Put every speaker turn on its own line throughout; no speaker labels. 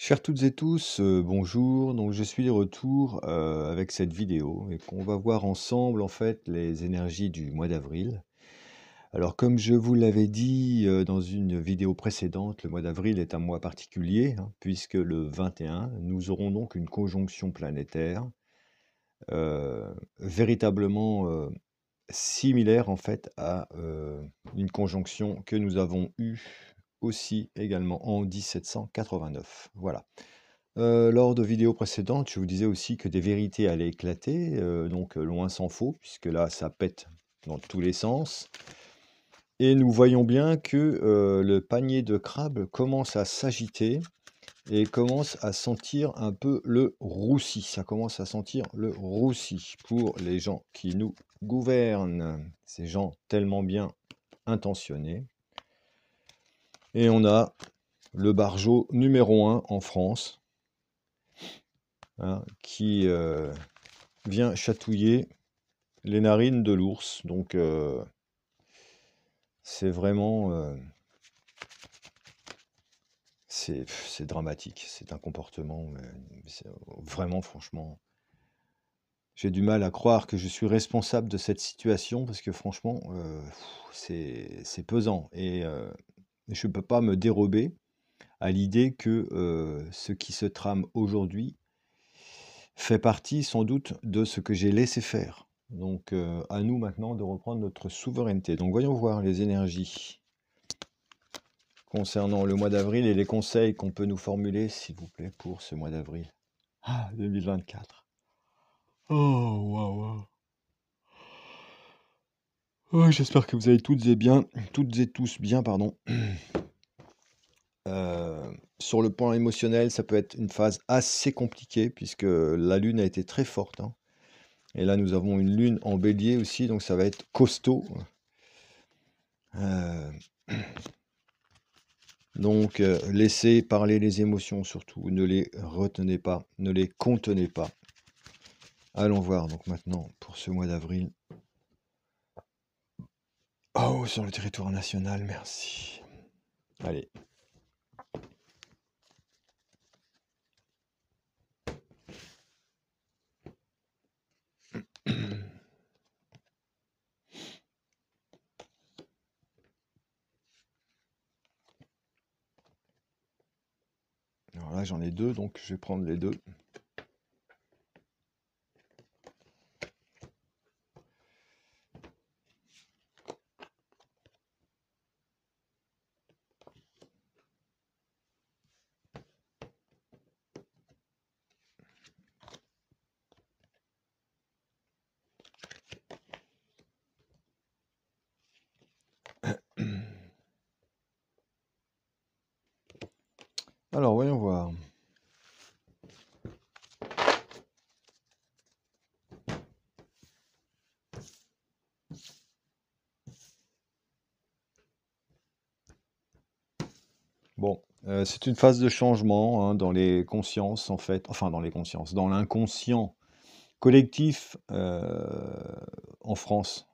Chères toutes et tous, bonjour. Donc je suis de retour, avec cette vidéo et qu'on va voir ensemble, en fait, les énergies du mois d'avril. Alors comme je vous l'avais dit, dans une vidéo précédente, le mois d'avril est un mois particulier, hein, puisque le 21, nous aurons donc une conjonction planétaire, véritablement, similaire, en fait, à, une conjonction que nous avons eue aussi également en 1789. Voilà. Lors de vidéos précédentes, je vous disais aussi que des vérités allaient éclater, donc loin s'en faut, puisque là, ça pète dans tous les sens. Et nous voyons bien que le panier de crabes commence à s'agiter et commence à sentir un peu le roussi. Ça commence à sentir le roussi pour les gens qui nous gouvernent, ces gens tellement bien intentionnés. Et on a le barjot numéro 1 en France, hein, qui vient chatouiller les narines de l'ours. Donc c'est vraiment c'est dramatique. C'est un comportement vraiment, franchement, j'ai du mal à croire que je suis responsable de cette situation parce que franchement, c'est pesant et je ne peux pas me dérober à l'idée que ce qui se trame aujourd'hui fait partie sans doute de ce que j'ai laissé faire. Donc à nous maintenant de reprendre notre souveraineté. Donc voyons voir les énergies concernant le mois d'avril et les conseils qu'on peut nous formuler, s'il vous plaît, pour ce mois d'avril. Ah, 2024. Oh, waouh, waouh. Oh, j'espère que vous allez toutes et tous bien, pardon. Sur le plan émotionnel, ça peut être une phase assez compliquée puisque la lune a été très forte, hein. Et là, nous avons une lune en bélier aussi, donc ça va être costaud. Euh, donc, laissez parler les émotions surtout, ne les retenez pas, ne les contenez pas. Allons voir donc maintenant pour ce mois d'avril. Oh, sur le territoire national, merci. Allez. Alors là, j'en ai deux, donc je vais prendre les deux. Alors, voyons voir. Bon, c'est une phase de changement, hein, dans les consciences, en fait, enfin dans les consciences, dans l'inconscient collectif en France.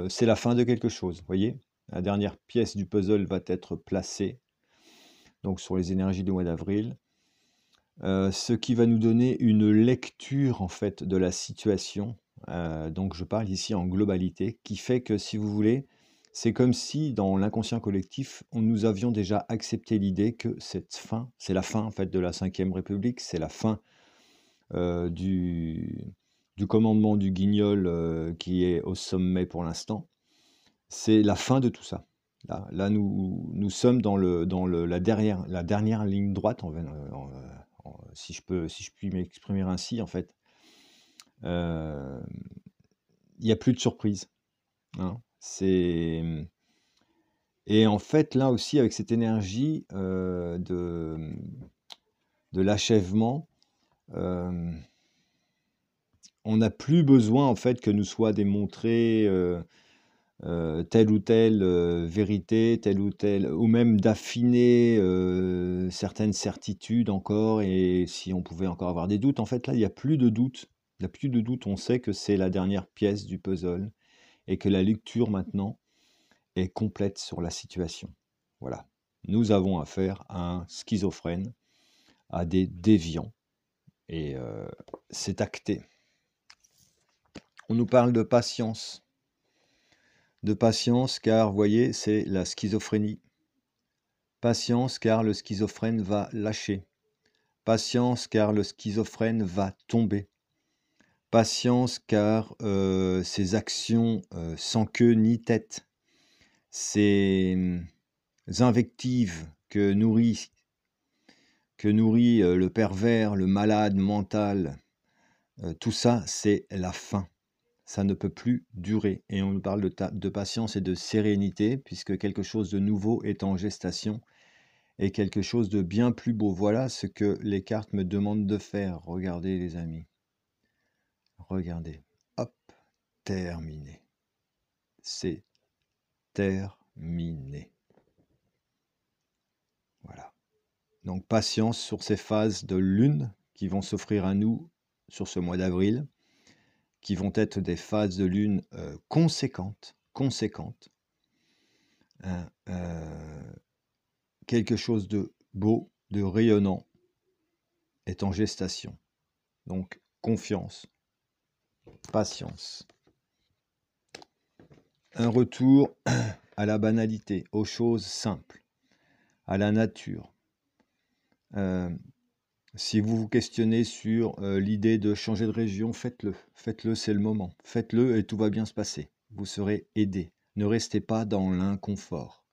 C'est la fin de quelque chose, vous voyez? La dernière pièce du puzzle va être placée, donc sur les énergies du mois d'avril. Ce qui va nous donner une lecture, en fait, de la situation. Donc je parle ici en globalité, qui fait que, si vous voulez, c'est comme si dans l'inconscient collectif, nous avions déjà accepté l'idée que cette fin, c'est la fin, en fait, de la Ve République, c'est la fin du commandement du Guignol qui est au sommet pour l'instant. C'est la fin de tout ça. Là nous sommes dans la dernière ligne droite, si je puis m'exprimer ainsi, en fait. Il n'y a plus de surprise, hein. Et en fait, là aussi, avec cette énergie de l'achèvement, euh, on n'a plus besoin, en fait, que nous soit démontré telle ou telle vérité, telle ou telle, ou même d'affiner certaines certitudes encore, et si on pouvait encore avoir des doutes. En fait, là, il n'y a plus de doute. Il n'y a plus de doute. On sait que c'est la dernière pièce du puzzle et que la lecture maintenant est complète sur la situation. Voilà. Nous avons affaire à un schizophrène, à des déviants. Et c'est acté. On nous parle de patience. De patience, car, vous voyez, c'est la schizophrénie. Patience, car le schizophrène va lâcher. Patience, car le schizophrène va tomber. Patience, car ces actions sans queue ni tête, ces invectives que nourrit le pervers, le malade mental, tout ça, c'est la fin. Ça ne peut plus durer. Et on nous parle de patience et de sérénité, puisque quelque chose de nouveau est en gestation et quelque chose de bien plus beau. Voilà ce que les cartes me demandent de faire. Regardez les amis. Regardez. Hop. Terminé. C'est terminé. Voilà. Donc patience sur ces phases de lune qui vont s'offrir à nous sur ce mois d'avril, qui vont être des phases de lune conséquentes. Hein, quelque chose de beau, de rayonnant est en gestation. Donc confiance, patience. Un retour à la banalité, aux choses simples, à la nature. Si vous vous questionnez sur l'idée de changer de région, faites-le. Faites-le, c'est le moment. Faites-le et tout va bien se passer. Vous serez aidé. Ne restez pas dans l'inconfort.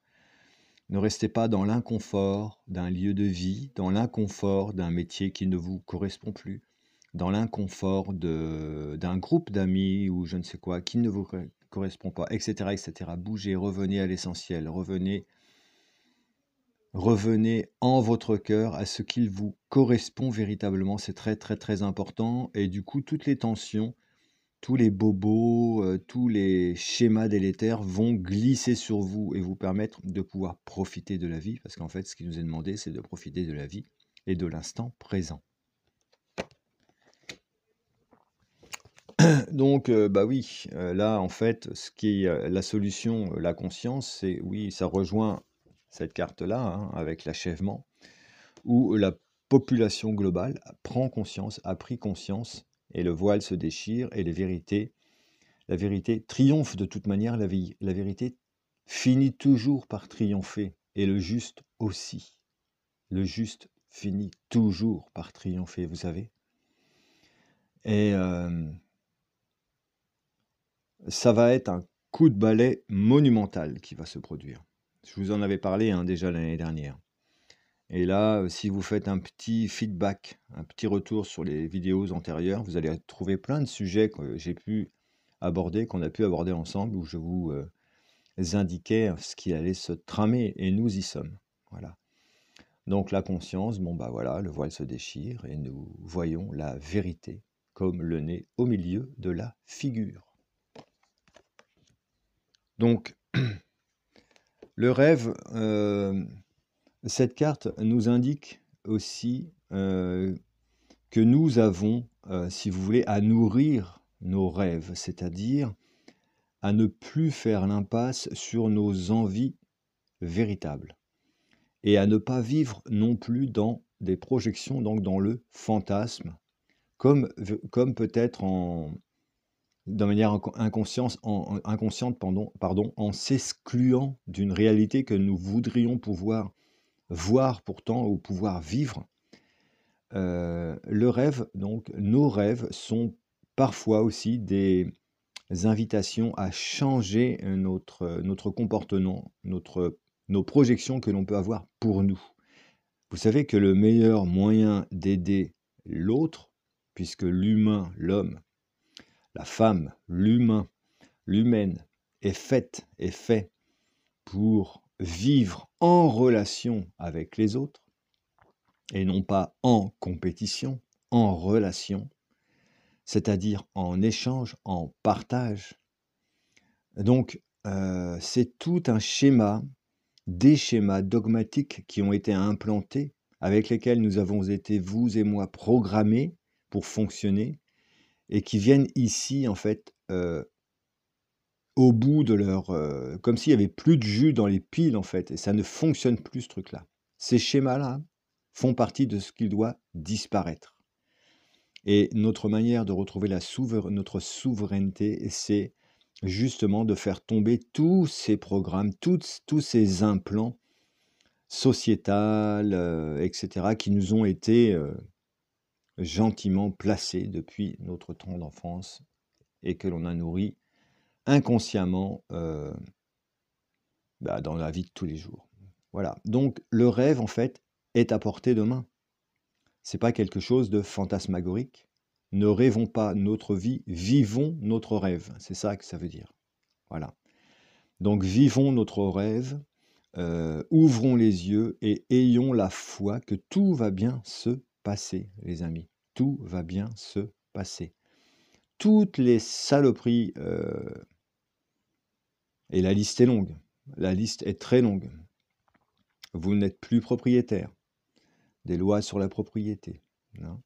Ne restez pas dans l'inconfort d'un lieu de vie, dans l'inconfort d'un métier qui ne vous correspond plus, dans l'inconfort d'un groupe d'amis ou je ne sais quoi qui ne vous correspond pas, etc., etc. Bougez, revenez à l'essentiel, revenez en votre cœur à ce qu'il vous correspond véritablement. C'est très, très, très important. Et du coup, toutes les tensions, tous les bobos, tous les schémas délétères vont glisser sur vous et vous permettre de pouvoir profiter de la vie. Parce qu'en fait, ce qui nous est demandé, c'est de profiter de la vie et de l'instant présent. Donc, bah oui, là, en fait, ce qui est la solution, la conscience, c'est, oui, ça rejoint cette carte-là, hein, avec l'achèvement, où la population globale prend conscience, a pris conscience, et le voile se déchire, et la vérité triomphe de toute manière, la vérité finit toujours par triompher, et le juste aussi. Le juste finit toujours par triompher, vous savez. Et ça va être un coup de balai monumental qui va se produire. Je vous en avais parlé hein, déjà l'année dernière. Et là, si vous faites un petit feedback, un petit retour sur les vidéos antérieures, vous allez trouver plein de sujets que j'ai pu aborder, qu'on a pu aborder ensemble, où je vous indiquais ce qui allait se tramer, et nous y sommes. Voilà. Donc la conscience, bon bah voilà, le voile se déchire, et nous voyons la vérité comme le nez au milieu de la figure. Donc, le rêve, cette carte nous indique aussi que nous avons, si vous voulez, à nourrir nos rêves, c'est-à-dire à ne plus faire l'impasse sur nos envies véritables et à ne pas vivre non plus dans des projections, donc dans le fantasme, comme peut-être de manière inconsciente, en s'excluant d'une réalité que nous voudrions pouvoir voir pourtant ou pouvoir vivre. Le rêve, donc, nos rêves sont parfois aussi des invitations à changer notre comportement, nos projections que l'on peut avoir pour nous. Vous savez que le meilleur moyen d'aider l'autre, puisque l'humain, l'homme, la femme, l'humain, l'humaine est fait pour vivre en relation avec les autres et non pas en compétition, en relation, c'est-à-dire en échange, en partage. Donc, c'est tout un schéma, des schémas dogmatiques qui ont été implantés, avec lesquels nous avons été, vous et moi, programmés pour fonctionner, et qui viennent ici, en fait, au bout de leur... comme s'il n'y avait plus de jus dans les piles, en fait, et ça ne fonctionne plus, ce truc-là. Ces schémas-là, font partie de ce qui doit disparaître. Et notre manière de retrouver notre souveraineté, c'est justement de faire tomber tous ces programmes, tous ces implants sociétals, etc., qui nous ont été gentiment placés depuis notre temps d'enfance et que l'on a nourri inconsciemment dans la vie de tous les jours. Voilà. Donc le rêve, en fait, est à portée de main. C'est pas quelque chose de fantasmagorique. Ne rêvons pas notre vie, vivons notre rêve. C'est ça que ça veut dire. Voilà. Donc vivons notre rêve, ouvrons les yeux et ayons la foi que tout va bien se passer, les amis. Tout va bien se passer. Toutes les saloperies, et la liste est longue, la liste est très longue. Vous n'êtes plus propriétaire. Des lois sur la propriété. Non.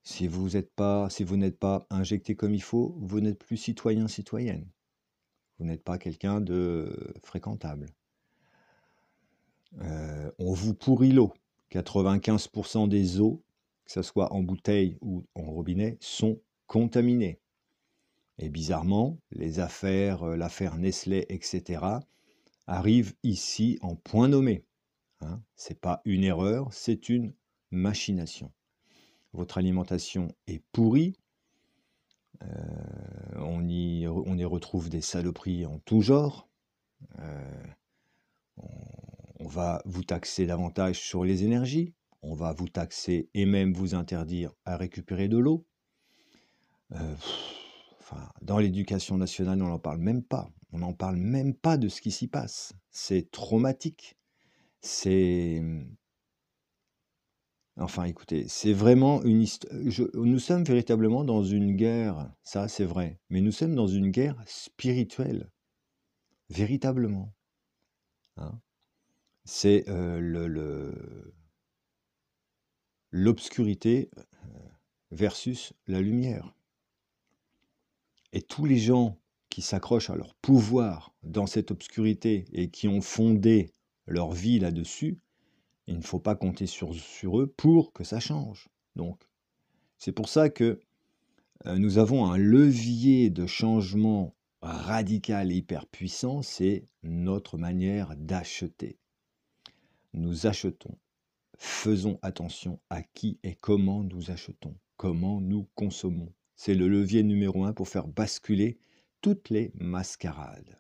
Si vous n'êtes pas injecté comme il faut, vous n'êtes plus citoyen, citoyenne. Vous n'êtes pas quelqu'un de fréquentable. On vous pourrit l'eau. 95% des eaux, que ce soit en bouteille ou en robinet, sont contaminées. Et bizarrement, l'affaire Nestlé, etc., arrivent ici en point nommé. Hein, c'est pas une erreur, c'est une machination. Votre alimentation est pourrie. On y retrouve des saloperies en tout genre. On va vous taxer davantage sur les énergies. On va vous taxer et même vous interdire à récupérer de l'eau. Dans l'éducation nationale, on n'en parle même pas. On n'en parle même pas de ce qui s'y passe. C'est traumatique. Enfin, écoutez, c'est vraiment une histoire. Nous sommes véritablement dans une guerre, ça c'est vrai, mais nous sommes dans une guerre spirituelle, véritablement. Hein. C'est l'obscurité versus la lumière. Et tous les gens qui s'accrochent à leur pouvoir dans cette obscurité et qui ont fondé leur vie là-dessus, il ne faut pas compter sur eux pour que ça change. Donc, c'est pour ça que nous avons un levier de changement radical et hyper puissant, c'est notre manière d'acheter. Nous achetons. Faisons attention à qui et comment nous achetons, comment nous consommons. C'est le levier numéro 1 pour faire basculer toutes les mascarades.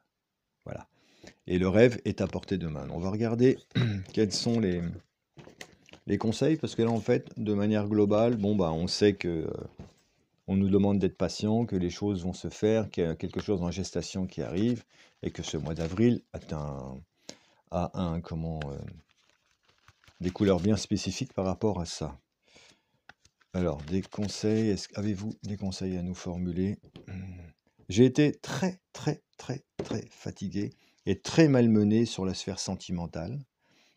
Voilà. Et le rêve est à portée de main. On va regarder quels sont les conseils, parce que là, en fait, de manière globale, on sait que on nous demande d'être patient, que les choses vont se faire, qu'il y a quelque chose en gestation qui arrive, et que ce mois d'avril a des couleurs bien spécifiques par rapport à ça. Alors, des conseils, avez-vous des conseils à nous formuler? J'ai été très, très, très, très fatigué et très malmené sur la sphère sentimentale.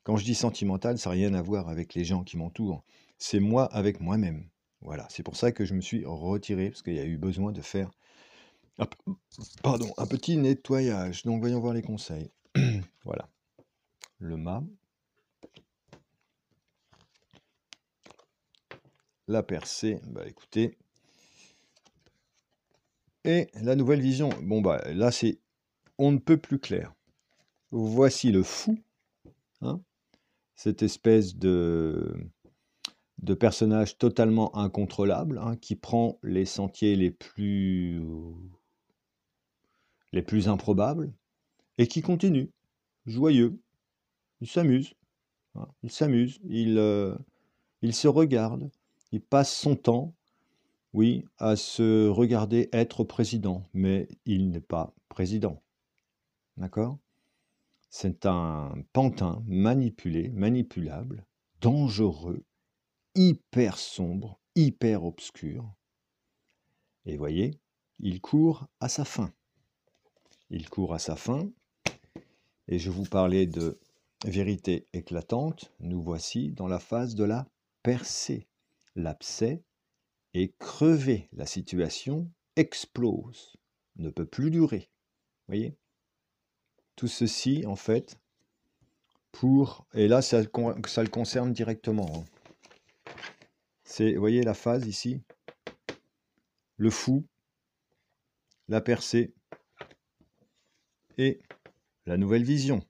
Quand je dis sentimentale, ça n'a rien à voir avec les gens qui m'entourent. C'est moi avec moi-même. Voilà, c'est pour ça que je me suis retiré, parce qu'il y a eu besoin de faire un petit nettoyage. Donc, voyons voir les conseils. Voilà. Le mât. La percée, écoutez. Et la nouvelle vision. Là, c'est on ne peut plus clair. Voici le fou, hein, cette espèce de personnage totalement incontrôlable, hein, qui prend les sentiers les plus improbables et qui continue, joyeux. Il s'amuse, hein, il s'amuse, il se regarde, il passe son temps, oui, à se regarder être président, mais il n'est pas président. D'accord? C'est un pantin manipulable, dangereux, hyper sombre, hyper obscur. Et voyez, il court à sa fin. Il court à sa fin. Et je vous parlais de vérité éclatante. Nous voici dans la phase de la percée. L'abcès est crevé. La situation explose. Ne peut plus durer. Voyez? Tout ceci, en fait, Et là, ça le concerne directement, hein. Vous voyez la phase ici? Le fou, la percée et la nouvelle vision.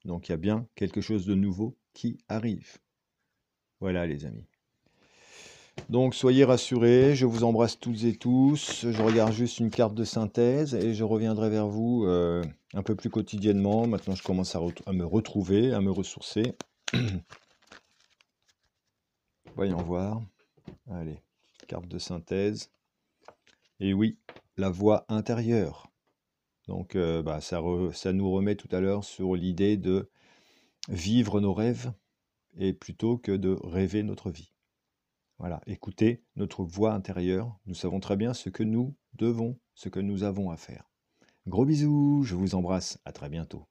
Donc il y a bien quelque chose de nouveau qui arrive. Voilà les amis. Donc soyez rassurés, je vous embrasse toutes et tous. Je regarde juste une carte de synthèse et je reviendrai vers vous un peu plus quotidiennement. Maintenant je commence à me retrouver, à me ressourcer. Voyons voir. Allez, carte de synthèse. Et oui, la voix intérieure. Donc ça nous remet tout à l'heure sur l'idée de vivre nos rêves et plutôt que de rêver notre vie. Voilà, écoutez notre voix intérieure. Nous savons très bien ce que nous devons, ce que nous avons à faire. Gros bisous, je vous embrasse, à très bientôt.